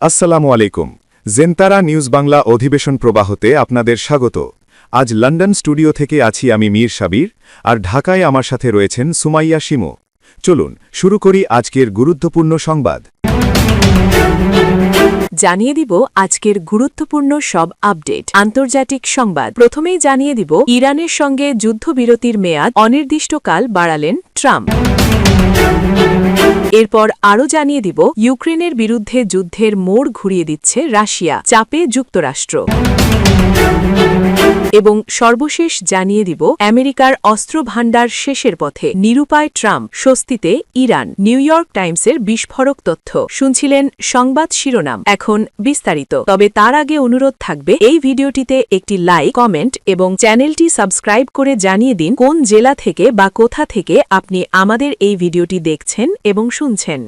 আসসালামু আলাইকুম। জেনতারা নিউজ বাংলা অধিবেশন প্রবাহতে আপনাদের স্বাগত। আজ লন্ডন স্টুডিও থেকে আছি আমি মীর সাবির, আর ঢাকায় আমার সাথে রয়েছেন সুমাইয়া শিমু। চলুন শুরু করি আজকের গুরুত্বপূর্ণ সংবাদ। জানিয়ে দিব আজকের গুরুত্বপূর্ণ সব আপডেট। আন্তর্জাতিক সংবাদ প্রথমেই জানিয়ে দিব ইরানের সঙ্গে যুদ্ধবিরতির মেয়াদ অনির্দিষ্টকাল বাড়ালেন ট্রাম্প। এরপর আরও জানিয়ে দিব ইউক্রেনের বিরুদ্ধে যুদ্ধের মোড় ঘুরিয়ে দিচ্ছে রাশিয়া, চাপে যুক্তরাষ্ট্র। এবং সর্বশেষ জানিয়ে দিব আমেরিকার অস্ত্র ভাণ্ডার শেষের পথে, নিরুপায় ট্রাম্প, স্বস্তিতে ইরান। নিউ ইয়র্ক টাইমসের বিস্ফোরক তথ্য শুনছিলেন সংবাদ শিরোনাম, এখন বিস্তারিত। তবে তার আগে অনুরোধ থাকবে এই ভিডিওটিতে একটি লাইক, কমেন্ট এবং চ্যানেলটি সাবস্ক্রাইব করে জানিয়ে দিন কোন জেলা থেকে বা কোথা থেকে আপনি আমাদের এই ভিডিওটি দেখছেন এবং শুনছেন।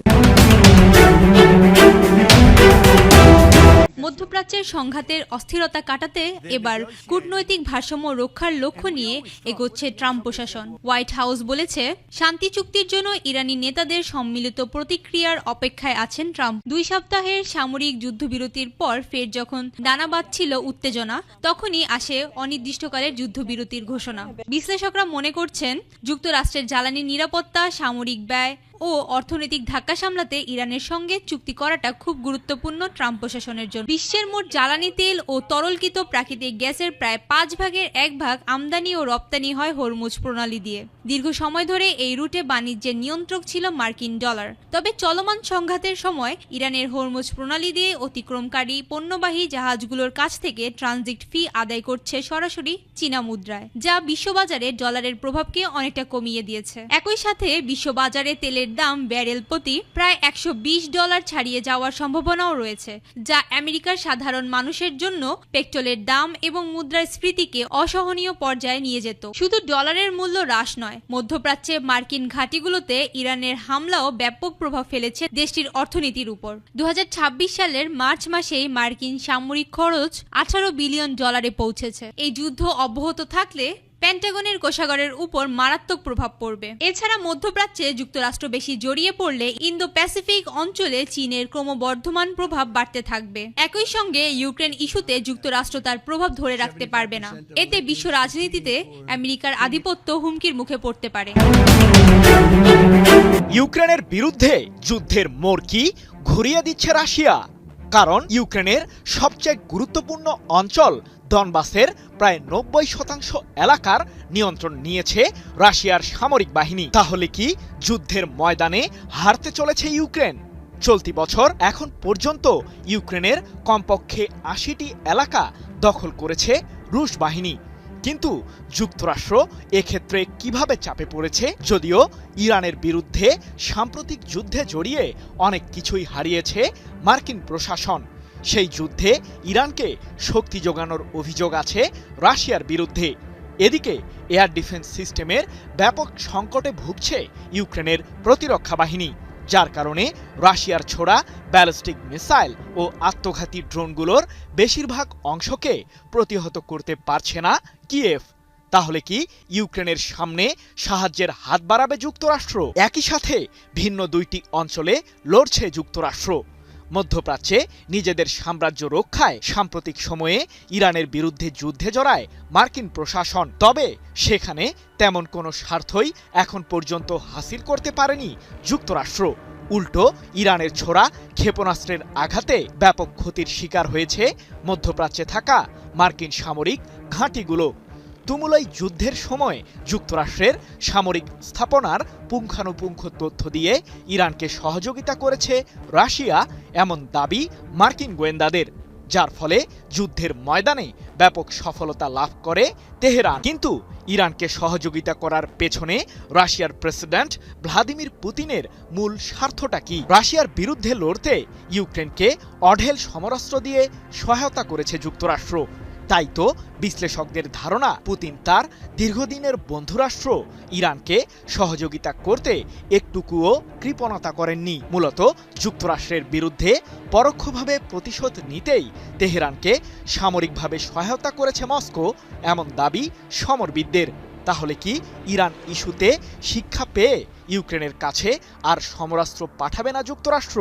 মধ্যপ্রাচ্যের সংঘাতের অস্থিরতা কাটাতে এবার কূটনৈতিক ভারসাম্য রক্ষার লক্ষ্য নিয়ে এগোচ্ছে ট্রাম্প প্রশাসন। হোয়াইট হাউস বলেছে, শান্তি চুক্তির জন্য ইরানি নেতাদের সম্মিলিত প্রতিক্রিয়ার অপেক্ষায় আছেন ট্রাম্প। 2 সপ্তাহের সামরিক যুদ্ধবিরতির পর ফের যখন দানা বাঁধছিল উত্তেজনা, তখনই আসে অনির্দিষ্টকালের যুদ্ধবিরতির ঘোষণা। বিশ্লেষকরা মনে করছেন, যুক্তরাষ্ট্রের জ্বালানি নিরাপত্তা, সামরিক ব্যয় ও অর্থনৈতিক ধাক্কা সামলাতে ইরানের সঙ্গে চুক্তি করাটা খুব গুরুত্বপূর্ণ ট্রাম্প প্রশাসনের জন্য। বিশ্বের মোট জ্বালানি তেল ও তরলকৃত প্রাকৃতিক গ্যাসের প্রায় 5 ভাগের 1 ভাগ আমদানি ও রপ্তানি হয় হরমুজ প্রণালী দিয়ে। দীর্ঘ সময় ধরে এই রুটে বাণিজ্যের নিয়ন্ত্রক ছিল মার্কিন ডলার। তবে চলমান সংঘাতের সময় ইরানের হরমুজ প্রণালী দিয়ে অতিক্রমকারী পণ্যবাহী জাহাজগুলোর কাছ থেকে ট্রানজিট ফি আদায় করছে সরাসরি চীনা মুদ্রায়, যা বিশ্ববাজারে ডলারের প্রভাবকে অনেকটা কমিয়ে দিয়েছে। একই সাথে বিশ্ববাজারে তেলের দাম ব্যারেল প্রতি প্রায় $120 ছাড়িয়ে যাওয়ার সম্ভাবনাও রয়েছে, যা আমেরিকার সাধারণ মানুষের জন্য পেট্রোলের দাম এবং মুদ্রাস্ফীতিকে অসহনীয় পর্যায়ে নিয়ে যেত। শুধু ডলারের মূল্য হ্রাস নয়, মধ্যপ্রাচ্যে মার্কিন ঘাঁটিগুলোতে ইরানের হামলাও ব্যাপক প্রভাব ফেলেছে দেশটির অর্থনীতির উপর। 2026 সালের মার্চ মাসেই মার্কিন সামরিক খরচ $18 বিলিয়ন পৌঁছেছে। এই যুদ্ধ অব্যাহত থাকলে পেন্টাগনের কোষাগারের উপর মারাত্মক প্রভাব পড়বে। এছাড়া মধ্যপ্রাচ্যে যুক্তরাষ্ট্র বেশি জড়িয়ে পড়লে ইন্দো প্যাসিফিক অঞ্চলে চীনের ক্রমবর্ধমান প্রভাব বাড়তে থাকবে। একই সঙ্গে ইউক্রেন ইস্যুতে যুক্তরাষ্ট্র তার প্রভাব ধরে রাখতে পারবে না। এতে বিশ্ব রাজনীতিতে আমেরিকার আধিপত্য হুমকির মুখে পড়তে পারে। ইউক্রেনের বিরুদ্ধে যুদ্ধের মোড় কি ঘুরিয়ে দিচ্ছে রাশিয়া? কারণ ইউক্রেনের সবচেয়ে গুরুত্বপূর্ণ অঞ্চল ডনবাসের প্রায় 90% এলাকার নিয়ন্ত্রণ নিয়েছে রাশিয়ার সামরিক বাহিনী। তাহলে কি যুদ্ধের ময়দানে হারতে চলেছে ইউক্রেন? চলতি বছর এখন পর্যন্ত ইউক্রেনের কমপক্ষে 80টি এলাকা দখল করেছে রুশ বাহিনী। কিন্তু যুক্তরাষ্ট্র এক্ষেত্রে কিভাবে চাপে পড়েছে? যদিও ইরানের বিরুদ্ধে সাম্প্রতিক যুদ্ধে জড়িয়ে অনেক কিছুই হারিয়েছে মার্কিন প্রশাসন, সেই যুদ্ধে ইরানকে শক্তি যোগানোর অভিযোগ আছে রাশিয়ার বিরুদ্ধে। এদিকে এয়ার ডিফেন্স সিস্টেমের ব্যাপক সংকটে ভুগছে ইউক্রেনের প্রতিরক্ষা বাহিনী, যার কারণে রাশিয়ার ছোড়া ব্যালিস্টিক মিসাইল ও আত্মঘাতী ড্রোনগুলোর বেশিরভাগ অংশকে প্রতিহত করতে পারছে না কিয়েভ। তাহলে কি ইউক্রেনের সামনে সাহায্যের হাত বাড়াবে যুক্তরাষ্ট্র? একই সাথে ভিন্ন 2টি অঞ্চলে লড়ছে যুক্তরাষ্ট্র। মধ্যপ্রাচ্যে নিজেদের সাম্রাজ্য রক্ষায় সাম্প্রতিক সময়ে ইরানের বিরুদ্ধে যুদ্ধে জড়ায় মার্কিন প্রশাসন। তবে সেখানে তেমন কোনো স্বার্থই এখন পর্যন্ত হাসিল করতে পারেনি যুক্তরাষ্ট্র। উল্টো ইরানের ছোড়া ক্ষেপণাস্ত্রের আঘাতে ব্যাপক ক্ষতির শিকার হয়েছে মধ্যপ্রাচ্যে থাকা মার্কিন সামরিক ঘাঁটিগুলো। তুমুল যুদ্ধের সময় যুক্তরাষ্ট্রের সামরিক স্থাপনার পুঙ্খানুপুঙ্খ তথ্য দিয়ে ইরানকে সহযোগিতা করেছে রাশিয়া, এমন দাবি মার্কিন গোয়েন্দাদের, যার ফলে যুদ্ধের ময়দানে ব্যাপক সফলতা লাভ করে তেহরান। কিন্তু ইরানকে সহযোগিতা করার পেছনে রাশিয়ার প্রেসিডেন্ট ভ্লাদিমির পুতিনের মূল স্বার্থটা কি? রাশিয়ার বিরুদ্ধে লড়তে ইউক্রেনকে অঢেল সমরাস্ত্র দিয়ে সহায়তা করেছে যুক্তরাষ্ট্র। তাই তো বিশ্লেষকদের ধারণা, পুতিন তার দীর্ঘদিনের বন্ধুরাষ্ট্র ইরানকে সহযোগিতা করতে একটুকুও কৃপণতা করেননি। মূলত যুক্তরাষ্ট্রের বিরুদ্ধে পরোক্ষভাবে প্রতিশোধ নিতেই তেহরানকে সামরিকভাবে সহায়তা করেছে মস্কো, এমন দাবি সমরবিদদের। তাহলে কি ইরান ইস্যুতে শিক্ষা পেয়ে ইউক্রেনের কাছে আর সমরাস্ত্র পাঠাবে না যুক্তরাষ্ট্র।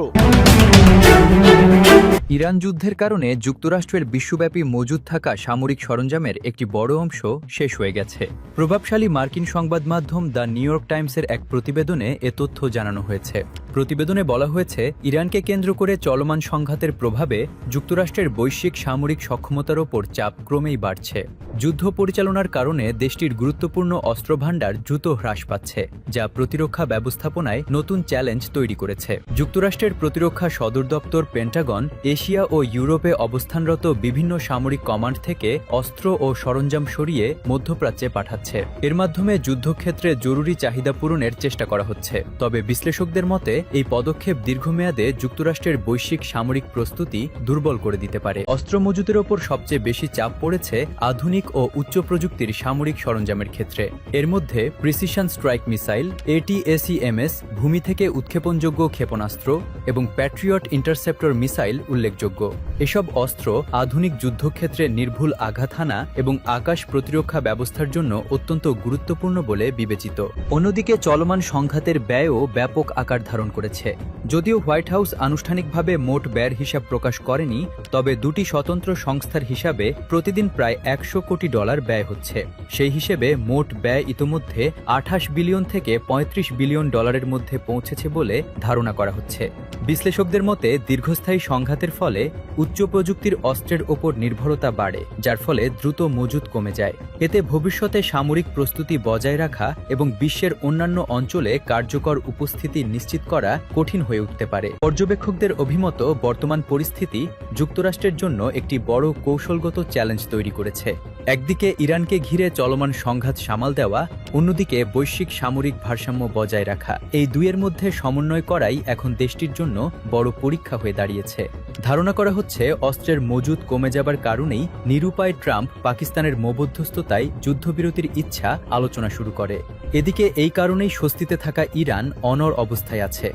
ইরান যুদ্ধের কারণে যুক্তরাষ্ট্রের বিশ্বব্যাপী মজুদ থাকা সামরিক সরঞ্জামের একটি বড় অংশ শেষ হয়ে গেছে। প্রভাবশালী মার্কিন সংবাদ মাধ্যম দ্য নিউ ইয়র্ক টাইমসের এক প্রতিবেদনে এ তথ্য জানানো হয়েছে। প্রতিবেদনে বলা হয়েছে, ইরানকে কেন্দ্র করে চলমান সংঘাতের প্রভাবে যুক্তরাষ্ট্রের বৈশ্বিক সামরিক সক্ষমতার ওপর চাপ ক্রমেই বাড়ছে। যুদ্ধ পরিচালনার কারণে দেশটির গুরুত্বপূর্ণ অস্ত্রভাণ্ডার দ্রুত হ্রাস পাচ্ছে, যা প্রতিরক্ষা ব্যবস্থাপনায় নতুন চ্যালেঞ্জ তৈরি করেছে। যুক্তরাষ্ট্রের প্রতিরক্ষা সদর দপ্তর পেন্টাগন এশিয়া ও ইউরোপে অবস্থানরত বিভিন্ন সামরিক কমান্ড থেকে অস্ত্র ও সরঞ্জাম সরিয়ে মধ্যপ্রাচ্যে পাঠাচ্ছে। এর মাধ্যমে যুদ্ধক্ষেত্রে জরুরি চাহিদা পূরণের চেষ্টা করা হচ্ছে। তবে বিশ্লেষকদের মতে এই পদক্ষেপ দীর্ঘমেয়াদে যুক্তরাষ্ট্রের বৈশ্বিক সামরিক প্রস্তুতি দুর্বল করে দিতে পারে। অস্ত্র মজুতের ওপর সবচেয়ে বেশি চাপ পড়েছে আধুনিক ও উচ্চ প্রযুক্তির সামরিক সরঞ্জামের ক্ষেত্রে। এর মধ্যে প্রিসিশন স্ট্রাইক মিসাইল, ATACMS, ভূমি থেকে উৎক্ষেপণযোগ্য ক্ষেপণাস্ত্র এবং প্যাট্রিয়ট ইন্টারসেপ্টর মিসাইল উল্লেখযোগ্য। এসব অস্ত্র আধুনিক যুদ্ধক্ষেত্রে নির্ভুল আঘাত হানা এবং আকাশ প্রতিরক্ষা ব্যবস্থার জন্য অত্যন্ত গুরুত্বপূর্ণ বলে বিবেচিত। অন্যদিকে চলমান সংঘাতের ব্যয়ও ব্যাপক আকার ধারণ করেছে। যদিও হোয়াইট হাউস আনুষ্ঠানিকভাবে মোট ব্যয়ের হিসাব প্রকাশ করেনি, তবে দুটি স্বতন্ত্র সংস্থার হিসাবে প্রতিদিন প্রায় $100 কোটি ব্যয় হচ্ছে। সেই হিসেবে মোট ব্যয় ইতোমধ্যে 28 বিলিয়ন থেকে 35 বিলিয়ন ডলারের মধ্যে পৌঁছেছে বলে ধারণা করা হচ্ছে। বিশ্লেষকদের মতে দীর্ঘস্থায়ী সংঘাতের ফলে উচ্চ প্রযুক্তির অস্ত্রের ওপর নির্ভরতা বাড়ে, যার ফলে দ্রুত মজুত কমে যায়। এতে ভবিষ্যতে সামরিক প্রস্তুতি বজায় রাখা এবং বিশ্বের অন্যান্য অঞ্চলে কার্যকর উপস্থিতি নিশ্চিত করা কঠিন হয়ে উঠতে পারে। পর্যবেক্ষকদের অভিমত, বর্তমান পরিস্থিতি যুক্তরাষ্ট্রের জন্য একটি বড় কৌশলগত চ্যালেঞ্জ তৈরি করেছে। একদিকে ইরানকে ঘিরে চলমান সংঘাত সামাল দেওয়া, অন্যদিকে বৈশ্বিক সামরিক ভারসাম্য বজায় রাখা। এই দুইয়ের মধ্যে সমন্বয় করাই এখন দেশটির জন্য বড় পরীক্ষা হয়ে দাঁড়িয়েছে। ধারণা করা হচ্ছে অস্ত্রের মজুদ কমে যাবার কারণেই নিরুপায় ট্রাম্প পাকিস্তানের মধ্যস্থতায় যুদ্ধবিরতির ইচ্ছা আলোচনা শুরু করে। এদিকে এই কারণেই স্বস্তিতে থাকা ইরান অনড় অবস্থায় আছে।